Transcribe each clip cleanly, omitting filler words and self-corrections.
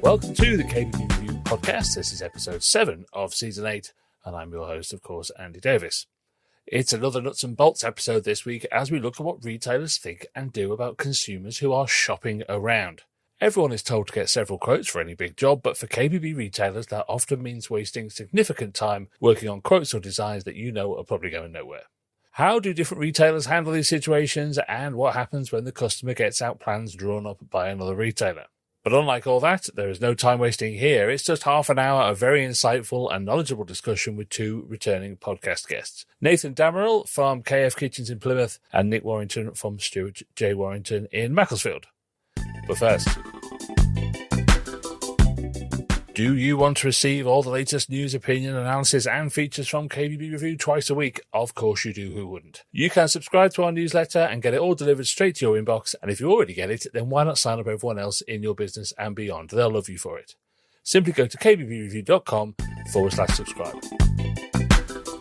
Welcome to the kbbreview Review podcast. This is episode 7 of season 8, and I'm your host, of course, Andy Davies. It's another nuts and bolts episode this week as we look at what retailers think and do about consumers who are shopping around. Everyone is told to get several quotes for any big job, but for KBB retailers, that often means wasting significant time working on quotes or designs that you know are probably going nowhere. How do different retailers handle these situations, and what happens when the customer gets out plans drawn up by another retailer? But unlike all that, there is no time wasting here. It's just half an hour of very insightful and knowledgeable discussion with two returning podcast guests. Nathan Damarell from KF Kitchens in Plymouth and Nick Warrington from Stuart J Warrington in Macclesfield. But first, do you want to receive all the latest news, opinion, analysis and features from KBB Review twice a week? Of course you do, who wouldn't? You can subscribe to our newsletter and get it all delivered straight to your inbox, and if you already get it, then why not sign up everyone else in your business and beyond? They'll love you for it. Simply go to kbbreview.com/subscribe.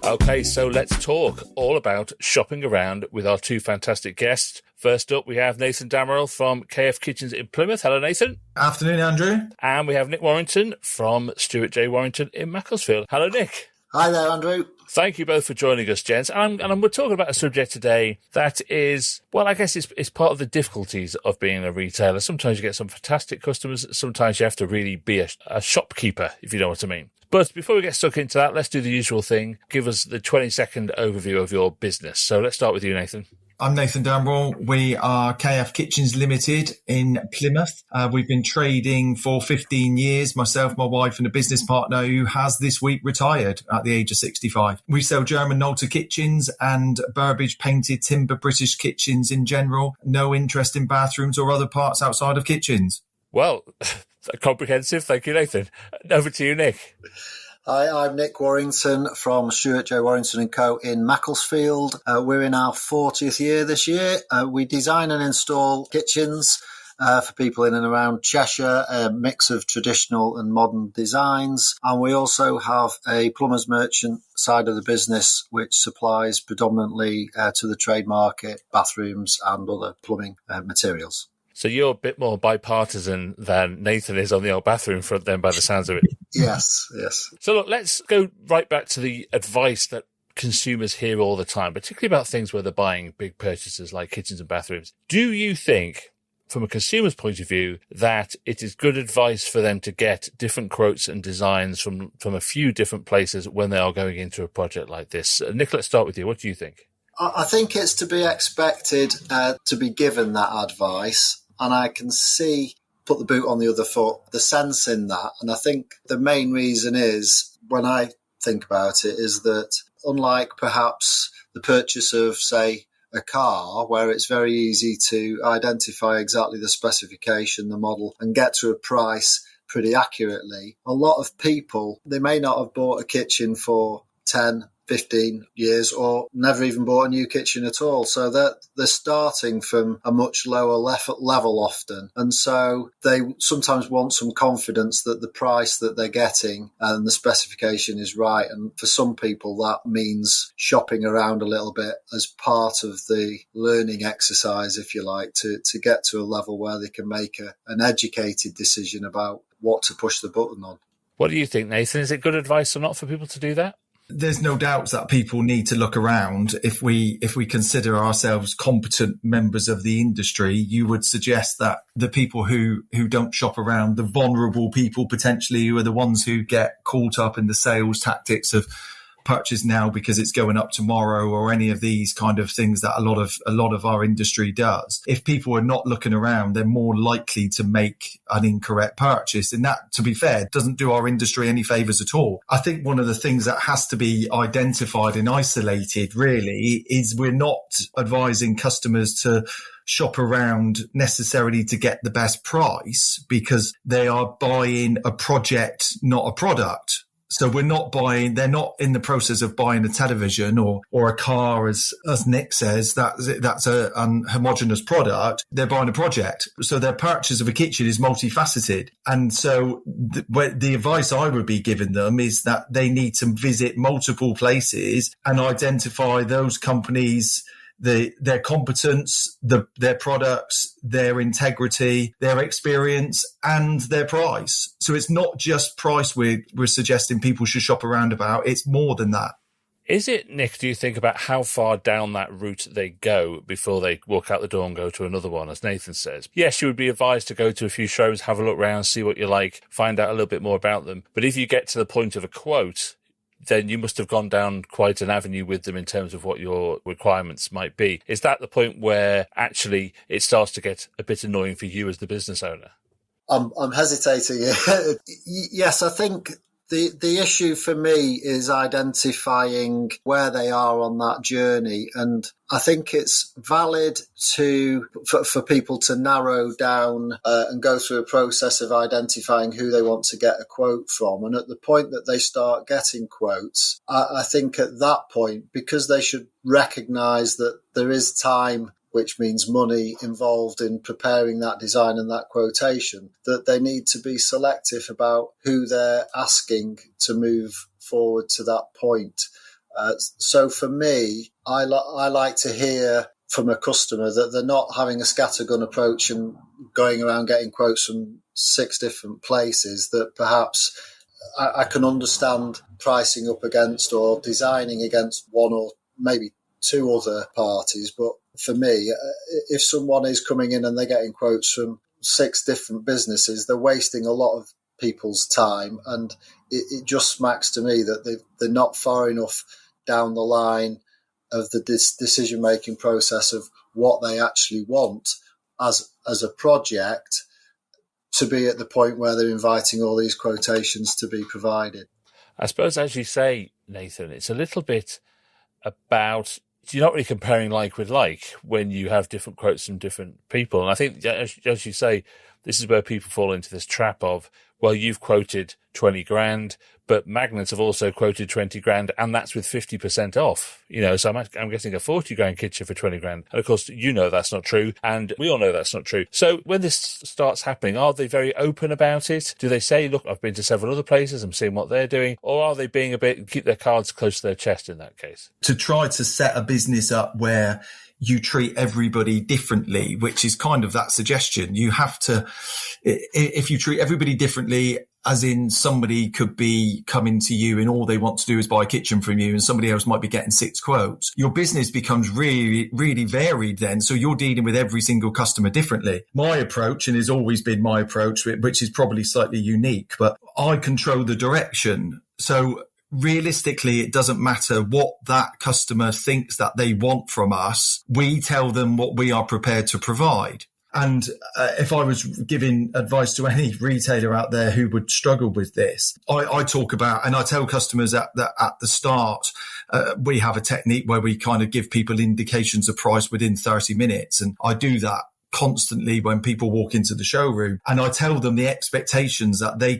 Okay, so let's talk all about shopping around with our two fantastic guests. First up, we have Nathan Damarell from KF Kitchens in Plymouth. Hello, Nathan. Afternoon, Andrew. And we have Nick Warrington from Stuart J Warrington in Macclesfield. Hello, Nick. Hi there, Andrew. Thank you both for joining us, gents. And we're talking about a subject today that is, well, I guess it's part of the difficulties of being a retailer. Sometimes you get some fantastic customers. Sometimes you have to really be a shopkeeper, if you know what I mean. But before we get stuck into that, let's do the usual thing. Give us the 20-second overview of your business. So let's start with you, Nathan. I'm Nathan Damarell. We are KF Kitchens Limited in Plymouth. We've been trading for 15 years, myself, my wife and a business partner who has this week retired at the age of 65. We sell German Nolta kitchens and Burbage painted timber British kitchens in general. No interest in bathrooms or other parts outside of kitchens. Well, comprehensive. Thank you, Nathan. Over to you, Nick. Hi, I'm Nick Warrington from Stuart J Warrington & Co. in Macclesfield. We're in our 40th year this year. We design and install kitchens for people in and around Cheshire, a mix of traditional and modern designs. And we also have a plumbers merchant side of the business, which supplies predominantly to the trade market, bathrooms and other plumbing materials. So you're a bit more bipartisan than Nathan is on the old bathroom front then, by the sounds of it. Yes. So look, let's go right back to the advice that consumers hear all the time, particularly about things where they're buying big purchases like kitchens and bathrooms. Do you think, from a consumer's point of view, that it is good advice for them to get different quotes and designs from a few different places when they are going into a project like this? Nick, let's start with you. What do you think? I think it's to be expected to be given that advice. And I can see, put the boot on the other foot, the sense in that. And I think the main reason is, when I think about it, is that unlike perhaps the purchase of, say, a car, where it's very easy to identify exactly the specification, the model, and get to a price pretty accurately, a lot of people, they may not have bought a kitchen for 10, 15 years or never even bought a new kitchen at all. So they're starting from a much lower level often. And so they sometimes want some confidence that the price that they're getting and the specification is right. And for some people, that means shopping around a little bit as part of the learning exercise, if you like, to get to a level where they can make an educated decision about what to push the button on. What do you think, Nathan? Is it good advice or not for people to do that? There's no doubt that people need to look around. If we consider ourselves competent members of the industry, you would suggest that the people who don't shop around, the vulnerable people potentially, who are the ones who get caught up in the sales tactics of purchase now because it's going up tomorrow, or any of these kind of things that a lot of our industry does. If people are not looking around, they're more likely to make an incorrect purchase. And that, to be fair, doesn't do our industry any favours at all. I think one of the things that has to be identified and isolated really is we're not advising customers to shop around necessarily to get the best price, because they are buying a project, not a product. So they're not in the process of buying a television or a car, as Nick says, that's a homogeneous product. They're buying a project. So their purchase of a kitchen is multifaceted. And so the advice I would be giving them is that they need to visit multiple places and identify those companies their competence, their products, their integrity, their experience, and their price. So it's not just price we're suggesting people should shop around about. It's more than that. Is it, Nick, do you think about how far down that route they go before they walk out the door and go to another one, as Nathan says? Yes, you would be advised to go to a few showrooms, have a look around, see what you like, find out a little bit more about them. But if you get to the point of a quote, then you must have gone down quite an avenue with them in terms of what your requirements might be. Is that the point where actually it starts to get a bit annoying for you as the business owner? I'm hesitating. Yes, I think the issue for me is identifying where they are on that journey. And I think it's valid for people to narrow down and go through a process of identifying who they want to get a quote from. And at the point that they start getting quotes, I think at that point, because they should recognise that there is time, which means money, involved in preparing that design and that quotation, that they need to be selective about who they're asking to move forward to that point. So for me, I like to hear from a customer that they're not having a scattergun approach and going around getting quotes from 6 different places, that perhaps I can understand pricing up against or designing against one or maybe 2 other parties. But for me, if someone is coming in and they're getting quotes from 6 different businesses, they're wasting a lot of people's time. And it just smacks to me that they're not far enough down the line of the decision-making process of what they actually want as a project to be at the point where they're inviting all these quotations to be provided. I suppose, as you say, Nathan, it's a little bit about, you're not really comparing like with like when you have different quotes from different people. And I think, as you say, this is where people fall into this trap of, well, you've quoted 20 grand, but magnets have also quoted 20 grand, and that's with 50% off. So I'm getting a 40 grand kitchen for 20 grand. And of course, that's not true. And we all know that's not true. So when this starts happening, are they very open about it? Do they say, look, I've been to several other places, I'm seeing what they're doing? Or are they being keep their cards close to their chest in that case? To try to set a business up where you treat everybody differently, which is kind of that suggestion. You have to, if you treat everybody differently, as in somebody could be coming to you and all they want to do is buy a kitchen from you, and somebody else might be getting 6 quotes, your business becomes really, really varied then. So you're dealing with every single customer differently. My approach, and has always been my approach, which is probably slightly unique, but I control the direction. So realistically, it doesn't matter what that customer thinks that they want from us. We tell them what we are prepared to provide. And if I was giving advice to any retailer out there who would struggle with this, I talk about, and I tell customers at the start, we have a technique where we kind of give people indications of price within 30 minutes. And I do that constantly when people walk into the showroom, and I tell them the expectations that they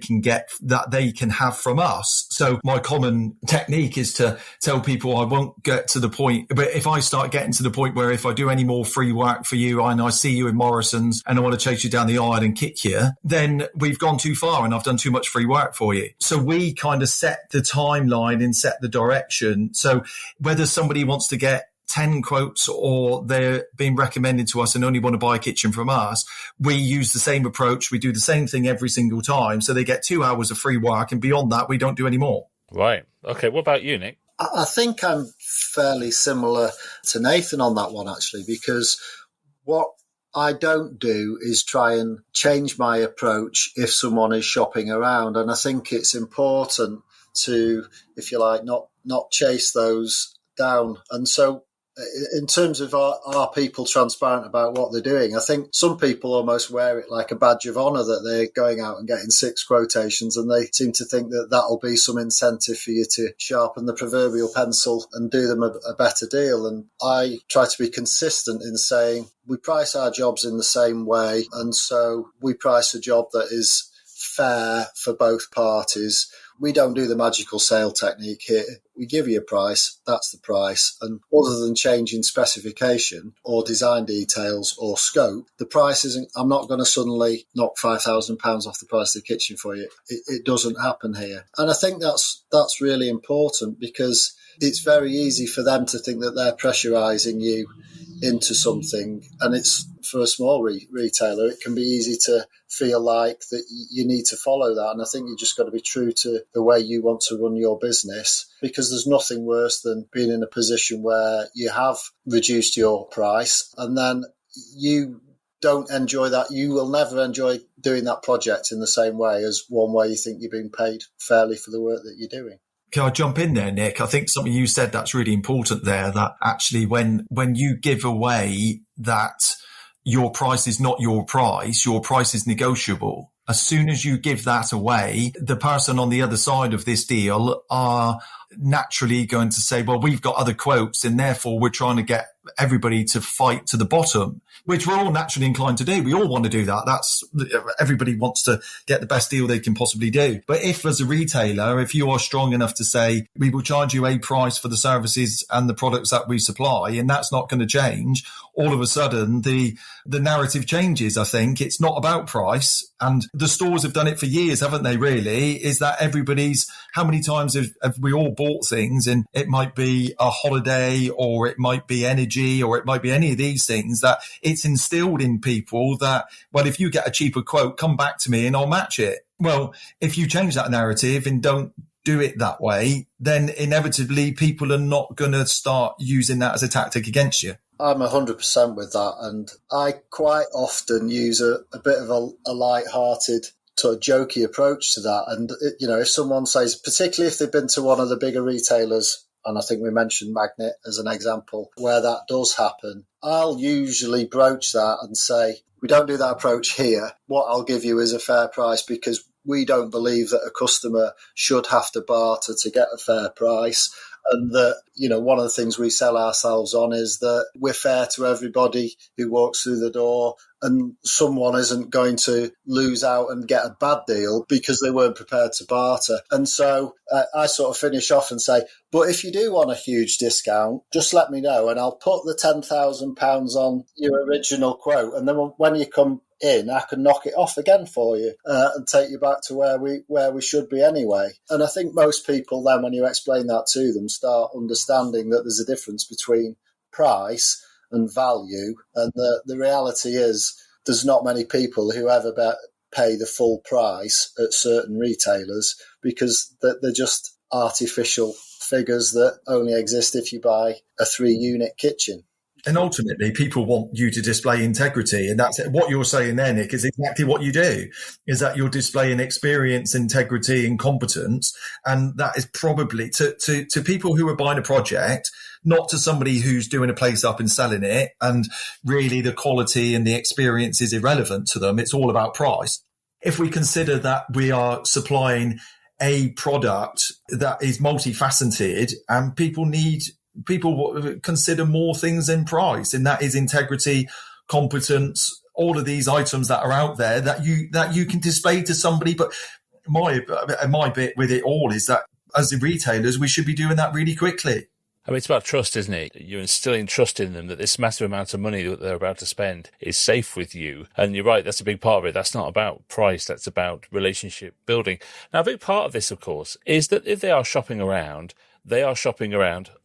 can have from us. So my common technique is to tell people I won't get to the point, but if I start getting to the point where if I do any more free work for you and I see you in Morrison's and I want to chase you down the aisle and kick you, then we've gone too far and I've done too much free work for you. So we kind of set the timeline and set the direction. So whether somebody wants to get 10 quotes or they're being recommended to us and only want to buy a kitchen from us, we use the same approach. We do the same thing every single time. So they get 2 hours of free work, and beyond that, we don't do any more. Right. Okay. What about you, Nick? I think I'm fairly similar to Nathan on that one, actually, because what I don't do is try and change my approach if someone is shopping around. And I think it's important to, if you like, not chase those down. And so in terms of are people transparent about what they're doing, I think some people almost wear it like a badge of honour that they're going out and getting 6 quotations, and they seem to think that that'll be some incentive for you to sharpen the proverbial pencil and do them a better deal. And I try to be consistent in saying we price our jobs in the same way, and so we price a job that is fair for both parties. We don't do the magical sale technique here. We give you a price, that's the price. And other than changing specification or design details or scope, the price isn't, I'm not going to suddenly knock £5,000 off the price of the kitchen for you. It doesn't happen here. And I think that's really important, because it's very easy for them to think that they're pressurising you into something, and it's for a small retailer, it can be easy to feel like that you need to follow that. And I think you just got to be true to the way you want to run your business, because there's nothing worse than being in a position where you have reduced your price and then you don't enjoy that. You will never enjoy doing that project in the same way as one where you think you're being paid fairly for the work that you're doing. Can I jump in there, Nick? I think something you said that's really important there, that actually when you give away that your price is not your price is negotiable. As soon as you give that away, the person on the other side of this deal are naturally going to say, well, we've got other quotes and therefore we're trying to get everybody to fight to the bottom, which we're all naturally inclined to do. We all want to do that. Everybody wants to get the best deal they can possibly do. But if as a retailer, if you are strong enough to say, we will charge you a price for the services and the products that we supply, and that's not going to change, all of a sudden the narrative changes. I think it's not about price, and the stores have done it for years, haven't they, really? Is that how many times have we all bought things, and it might be a holiday or it might be energy or it might be any of these things, that it's instilled in people that, well, if you get a cheaper quote, come back to me and I'll match it. Well, if you change that narrative and don't do it that way, then inevitably people are not going to start using that as a tactic against you. I'm 100% with that, and I quite often use a bit of a light-hearted sort of jokey approach to that. And, if someone says, particularly if they've been to one of the bigger retailers, and I think we mentioned Magnet as an example, where that does happen, I'll usually broach that and say, we don't do that approach here. What I'll give you is a fair price, because we don't believe that a customer should have to barter to get a fair price. And that, one of the things we sell ourselves on is that we're fair to everybody who walks through the door, and someone isn't going to lose out and get a bad deal because they weren't prepared to barter. And so I sort of finish off and say, but if you do want a huge discount, just let me know and I'll put the £10,000 on your original quote. And then when you come in, I can knock it off again for you and take you back to where we should be anyway. And I think most people then, when you explain that to them, start understanding that there's a difference between price and value. And the reality is there's not many people who ever pay the full price at certain retailers, because they're just artificial figures that only exist if you buy a 3-unit kitchen. And ultimately, people want you to display integrity. And that's it. What you're saying there, Nick, is exactly what you do, is that you're displaying experience, integrity and competence. And that is probably to people who are buying a project, not to somebody who's doing a place up and selling it. And really the quality and the experience is irrelevant to them. It's all about price. If we consider that we are supplying a product that is multifaceted, and people consider more things than price, and that is integrity, competence, all of these items that are out there that you can display to somebody. But my bit with it all is that as the retailers, we should be doing that really quickly. I mean, it's about trust, isn't it? You're instilling trust in them that this massive amount of money that they're about to spend is safe with you. And you're right, that's a big part of it. That's not about price, that's about relationship building. Now, a big part of this, of course, is that if they are shopping around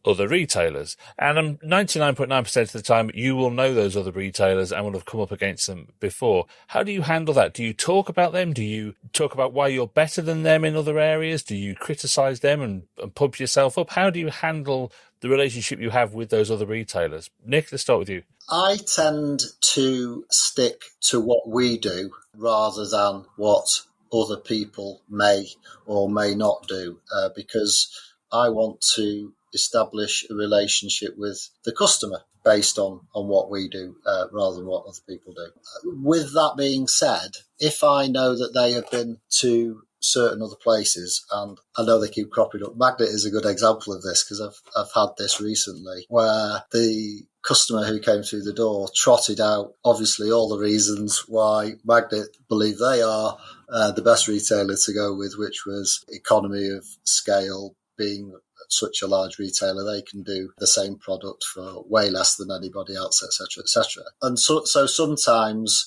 other retailers. And 99.9% of the time, you will know those other retailers and will have come up against them before. How do you handle that? Do you talk about them? Do you talk about why you're better than them in other areas? Do you criticise them and pump yourself up? How do you handle the relationship you have with those other retailers? Nick, let's start with you. I tend to stick to what we do rather than what other people may or may not do, because I want to establish a relationship with the customer based on what we do rather than what other people do. With that being said, if I know that they have been to certain other places, and I know they keep cropping up, Magnet is a good example of this, because I've had this recently where the customer who came through the door trotted out obviously all the reasons why Magnet believe they are the best retailer to go with, which was economy of scale. Being such a large retailer, they can do the same product for way less than anybody else, etc., etc. And so sometimes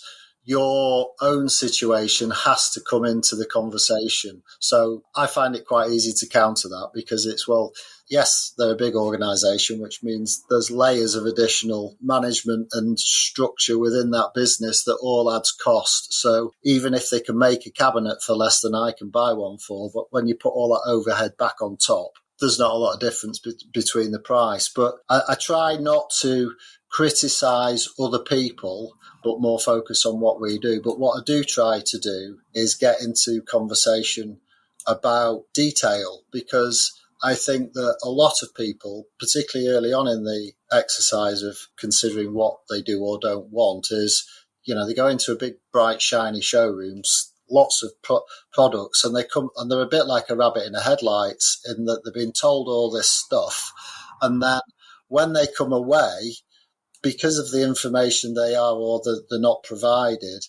your own situation has to come into the conversation. So I find it quite easy to counter that because it's, well, yes, they're a big organisation, which means there's layers of additional management and structure within that business that all adds cost. So even if they can make a cabinet for less than I can buy one for, but when you put all that overhead back on top, there's not a lot of difference between the price. But I try not to criticise other people, but more focus on what we do. But what I do try to do is get into conversation about detail, because I think that a lot of people, particularly early on in the exercise of considering what they do or don't want, is, they go into a big, bright, shiny showrooms, lots of products, and they're a bit like a rabbit in the headlights in that they've been told all this stuff. And then when they come away, because of the information they are or they're not provided,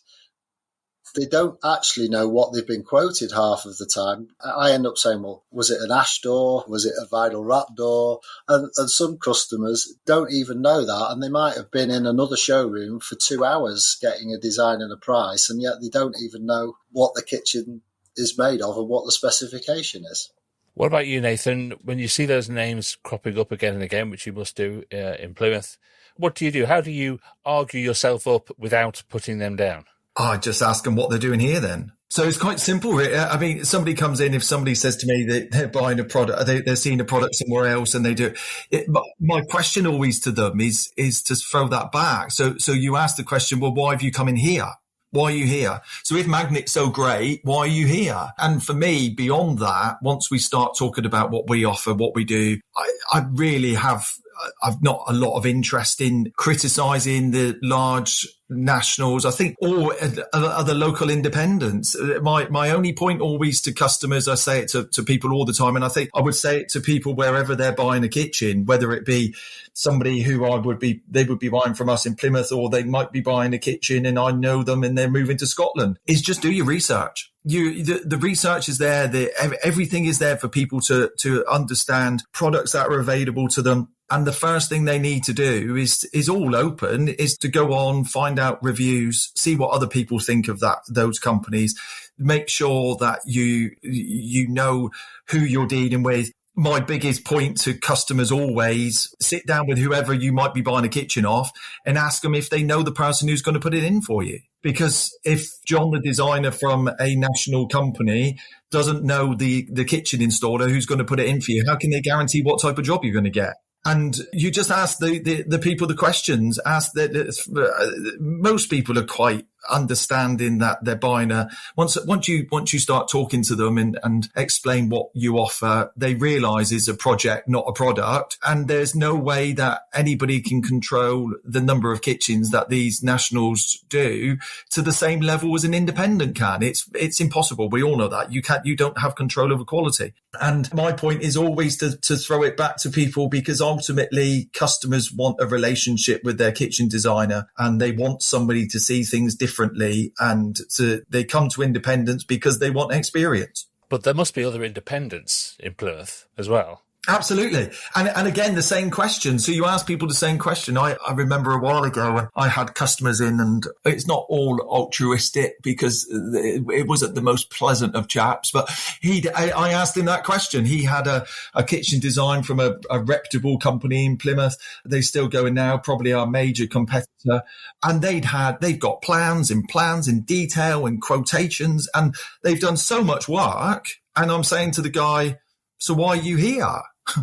they don't actually know what they've been quoted half of the time. I end up saying, well, was it an ash door? Was it a vinyl wrap door? And some customers don't even know that, and they might have been in another showroom for 2 hours getting a design and a price, and yet they don't even know what the kitchen is made of and what the specification is. What about you, Nathan? When you see those names cropping up again and again, which you must do in Plymouth, what do you do? How do you argue yourself up without putting them down? I just ask them what they're doing here then. So it's quite simple. I mean, somebody comes in, if somebody says to me that they're buying a product, they're seeing a product somewhere else and they do it. My question always to them is to throw that back. So you ask the question, well, why have you come in here? Why are you here? So if Magnet's so great, why are you here? And for me, beyond that, once we start talking about what we offer, what we do, I really I've not a lot of interest in criticising the large nationals. I think all other local independents. My only point always to customers, I say it to people all the time, and I think I would say it to people wherever they're buying a kitchen, whether it be somebody who they would be buying from us in Plymouth, or they might be buying a kitchen and I know them and they're moving to Scotland, is just do your research. The research is there. Everything is there for people to understand products that are available to them. And the first thing they need to do is all open, is to go on, find out reviews, see what other people think of those companies, make sure that you know who you're dealing with. My biggest point to customers always, sit down with whoever you might be buying a kitchen off and ask them if they know the person who's going to put it in for you. Because if John, the designer from a national company, doesn't know the kitchen installer who's going to put it in for you, how can they guarantee what type of job you're going to get? And you just ask the people the questions. Most people are quite understanding that they're buying once you start talking to them and explain what you offer, they realise it's a project, not a product. And there's no way that anybody can control the number of kitchens that these nationals do to the same level as an independent can. It's impossible. We all know that. You don't have control over quality. And my point is always to throw it back to people, because ultimately customers want a relationship with their kitchen designer and they want somebody to see things differently, and they come to independents because they want experience. But there must be other independents in Plymouth as well. Absolutely. And again, the same question. So you ask people the same question. I remember a while ago when I had customers in, and it's not all altruistic because it wasn't the most pleasant of chaps, but I asked him that question. He had a kitchen design from a reputable company in Plymouth. They're still going now, probably our major competitor. And they've got plans in detail and quotations, and they've done so much work. And I'm saying to the guy, so why are you here?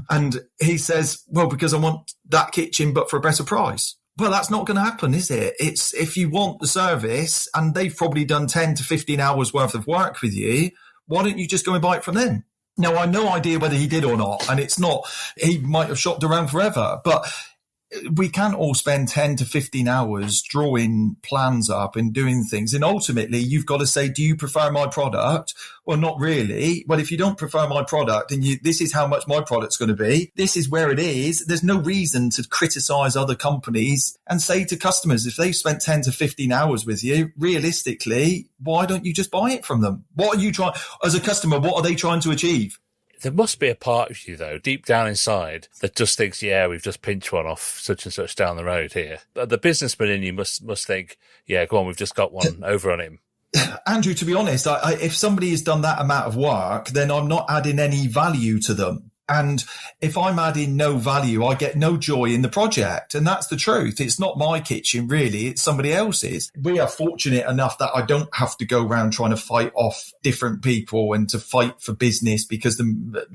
And he says, well, because I want that kitchen, but for a better price. Well, that's not going to happen, is it? It's if you want the service and they've probably done 10 to 15 hours worth of work with you, why don't you just go and buy it from them? Now, I have no idea whether he did or not. And it's not, he might have shopped around forever, but we can't all spend 10 to 15 hours drawing plans up and doing things. And ultimately, you've got to say, do you prefer my product? Well, not really. Well, if you don't prefer my product and this is how much my product's going to be, this is where it is. There's no reason to criticize other companies and say to customers, if they've spent 10 to 15 hours with you, realistically, why don't you just buy it from them? What are you trying, as a customer, what are they trying to achieve? There must be a part of you, though, deep down inside, that just thinks, yeah, we've just pinched one off such and such down the road here. The businessman in you must think, yeah, go on, we've just got one over on him. Andrew, to be honest, if somebody has done that amount of work, then I'm not adding any value to them. And if I'm adding no value, I get no joy in the project. And that's the truth. It's not my kitchen, really. It's somebody else's. We are fortunate enough that I don't have to go around trying to fight off different people and to fight for business, because the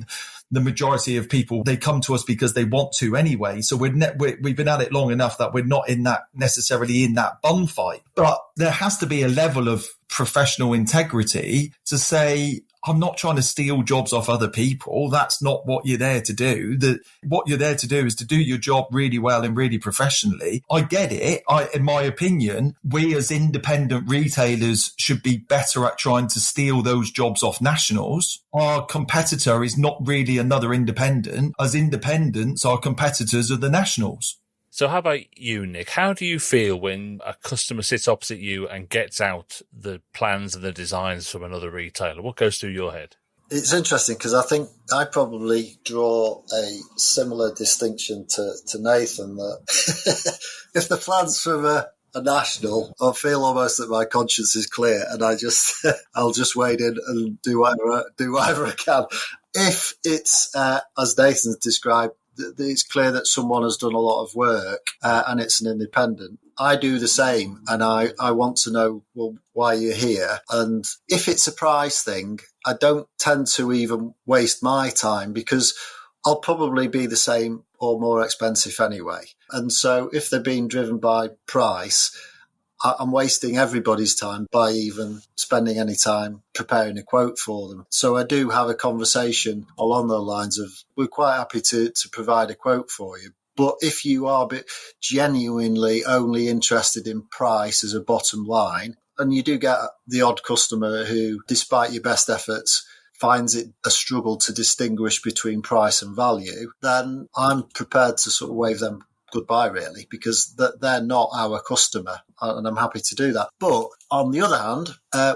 majority of people, they come to us because they want to anyway. So we've been at it long enough that we're not necessarily in that bun fight. But there has to be a level of professional integrity to say, I'm not trying to steal jobs off other people. That's not what you're there to do. What you're there to do is to do your job really well and really professionally. I get it. In my opinion, we as independent retailers should be better at trying to steal those jobs off nationals. Our competitor is not really another independent. As independents, our competitors are the nationals. So how about you, Nick? How do you feel when a customer sits opposite you and gets out the plans and the designs from another retailer? What goes through your head? It's interesting because I think I probably draw a similar distinction to Nathan, that if the plan's from a national, I feel almost that my conscience is clear and I'll just wade in and do whatever I can. If it's, as Nathan's described, it's clear that someone has done a lot of work and it's an independent, I do the same, and I want to know, well, why you're here. And if it's a price thing, I don't tend to even waste my time, because I'll probably be the same or more expensive anyway. And so if they're being driven by price, I'm wasting everybody's time by even spending any time preparing a quote for them. So I do have a conversation along the lines of, we're quite happy to provide a quote for you. But if you are genuinely only interested in price as a bottom line, and you do get the odd customer who, despite your best efforts, finds it a struggle to distinguish between price and value, then I'm prepared to sort of wave them goodbye, really, because they're not our customer, and I'm happy to do that. But on the other hand,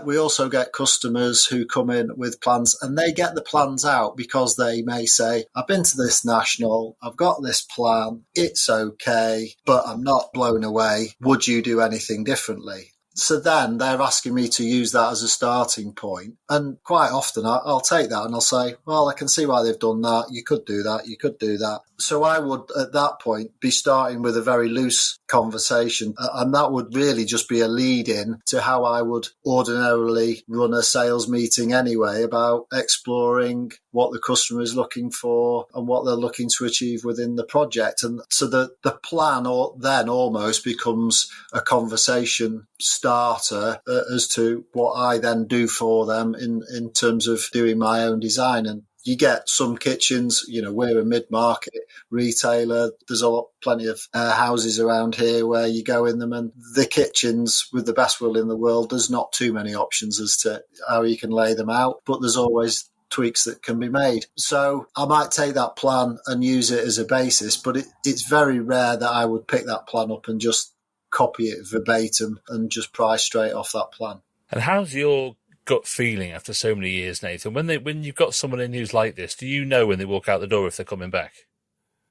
we also get customers who come in with plans, and they get the plans out because they may say, I've been to this national, I've got this plan, it's okay, but I'm not blown away. Would you do anything differently? So then they're asking me to use that as a starting point. And quite often I'll take that and I'll say, well, I can see why they've done that. You could do that. You could do that. So I would, at that point, be starting with a very loose conversation. And that would really just be a lead in to how I would ordinarily run a sales meeting anyway, about exploring what the customer is looking for and what they're looking to achieve within the project. And so the plan then almost becomes a conversation starter as to what I then do for them in terms of doing my own design. And you get some kitchens, we're a mid-market retailer. There's plenty of houses around here where you go in them, and the kitchens, with the best will in the world, there's not too many options as to how you can lay them out, but there's always tweaks that can be made. So I might take that plan and use it as a basis, but it's very rare that I would pick that plan up and just copy it verbatim and just price straight off that plan. And how's your gut feeling after so many years, Nathan? When you've got someone in who's like this, do you know when they walk out the door if they're coming back?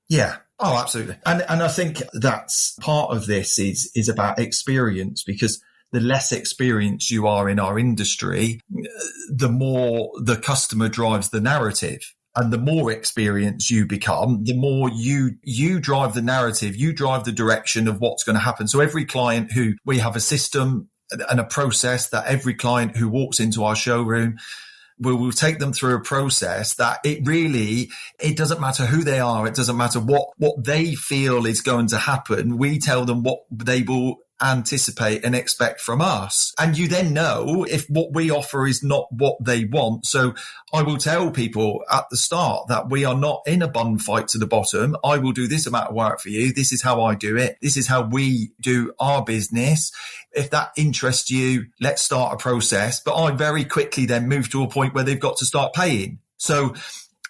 Yeah. Oh, absolutely. And I think that's part of this is about experience, because the less experienced you are in our industry, the more the customer drives the narrative. And the more experienced you become, the more you drive the narrative, you drive the direction of what's going to happen. So every client we have a system and a process that every client who walks into our showroom, we'll take them through a process that it doesn't matter who they are. It doesn't matter what they feel is going to happen. We tell them what they will anticipate and expect from us. And you then know if what we offer is not what they want. So I will tell people at the start that we are not in a bun fight to the bottom. I will do this amount of work for you. This is how I do it. This is how we do our business. If that interests you, let's start a process. But I very quickly then move to a point where they've got to start paying. So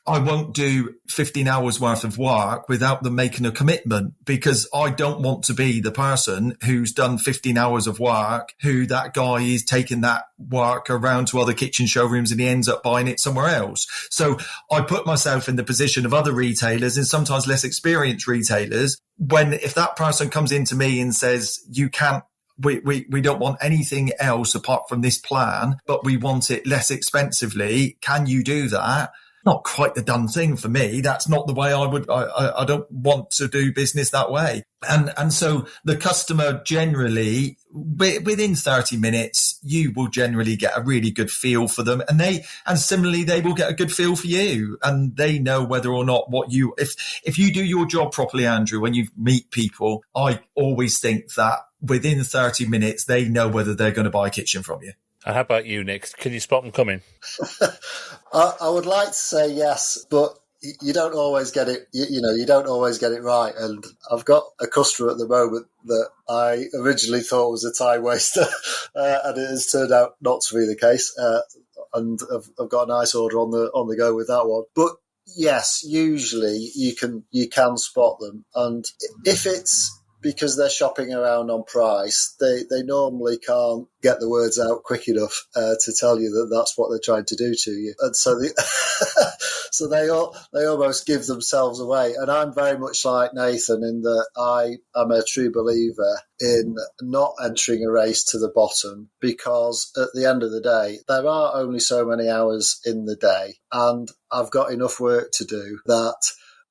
I won't do 15 hours worth of work without them making a commitment, because I don't want to be the person who's done 15 hours of work, who that guy is taking that work around to other kitchen showrooms and he ends up buying it somewhere else. So I put myself in the position of other retailers and sometimes less experienced retailers. If that person comes into me and says, you can't, we don't want anything else apart from this plan, but we want it less expensively. Can you do that? Not quite the done thing for me. That's not the way I don't want to do business that way. And so the customer generally, within 30 minutes, you will generally get a really good feel for them. And similarly, they will get a good feel for you, and they know whether or not if you do your job properly, Andrew, when you meet people, I always think that within 30 minutes, they know whether they're going to buy a kitchen from you. And how about you, Nick? Can you spot them coming? I would like to say yes, but you don't always get it. You don't always get it right. And I've got a customer at the moment that I originally thought was a time waster, and it has turned out not to be the case. And I've got a nice order on the go with that one. But yes, usually you can spot them, and if it's because they're shopping around on price, they normally can't get the words out quick enough to tell you that that's what they're trying to do to you. And so so they almost give themselves away. And I'm very much like Nathan in that I am a true believer in not entering a race to the bottom, because at the end of the day, there are only so many hours in the day, and I've got enough work to do that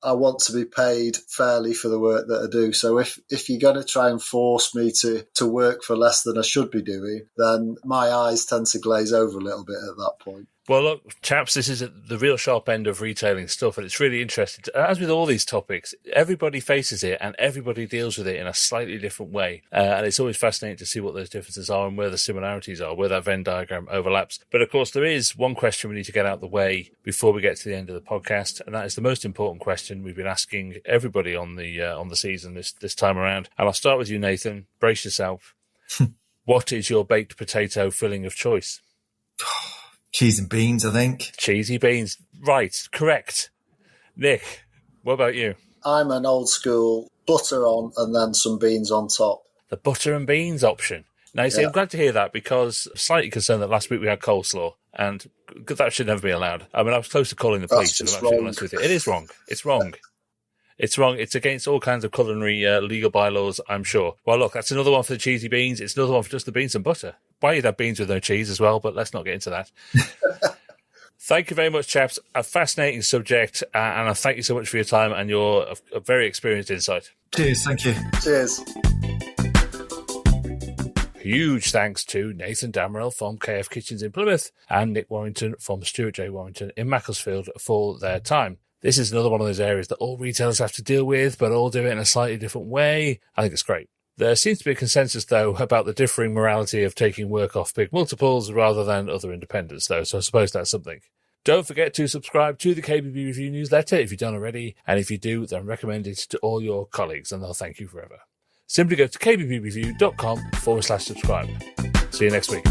I want to be paid fairly for the work that I do. So if you're going to try and force me to work for less than I should be doing, then my eyes tend to glaze over a little bit at that point. Well, look, chaps, this is at the real sharp end of retailing stuff, and it's really interesting. As with all these topics, everybody faces it and everybody deals with it in a slightly different way. And it's always fascinating to see what those differences are and where the similarities are, where that Venn diagram overlaps. But of course, there is one question we need to get out of the way before we get to the end of the podcast, and that is the most important question we've been asking everybody on the season this time around. And I'll start with you, Nathan. Brace yourself. What is your baked potato filling of choice? Cheese and beans, I think. Cheesy beans. Right, correct. Nick, what about you? I'm an old school butter on and then some beans on top. The butter and beans option. Now, you see, I'm glad to hear that, because I'm slightly concerned that last week we had coleslaw, and that should never be allowed. I mean, I was close to calling the police, to be absolutely honest with you. It is wrong. It's wrong. It's wrong. It's against all kinds of culinary legal bylaws, I'm sure. Well, look, that's another one for the cheesy beans. It's another one for just the beans and butter. Why you'd have beans with no cheese as well, but let's not get into that. Thank you very much, chaps. A fascinating subject, and I thank you so much for your time and your a very experienced insight. Cheers. Thank you. Cheers. Huge thanks to Nathan Damarell from KF Kitchens in Plymouth and Nick Warrington from Stuart J Warrington in Macclesfield for their time. This is another one of those areas that all retailers have to deal with, but all do it in a slightly different way. I think it's great. There seems to be a consensus, though, about the differing morality of taking work off big multiples rather than other independents, though, so I suppose that's something. Don't forget to subscribe to the KBB Review newsletter if you've done already, and if you do, then recommend it to all your colleagues, and they'll thank you forever. Simply go to kbbreview.com/subscribe. See you next week.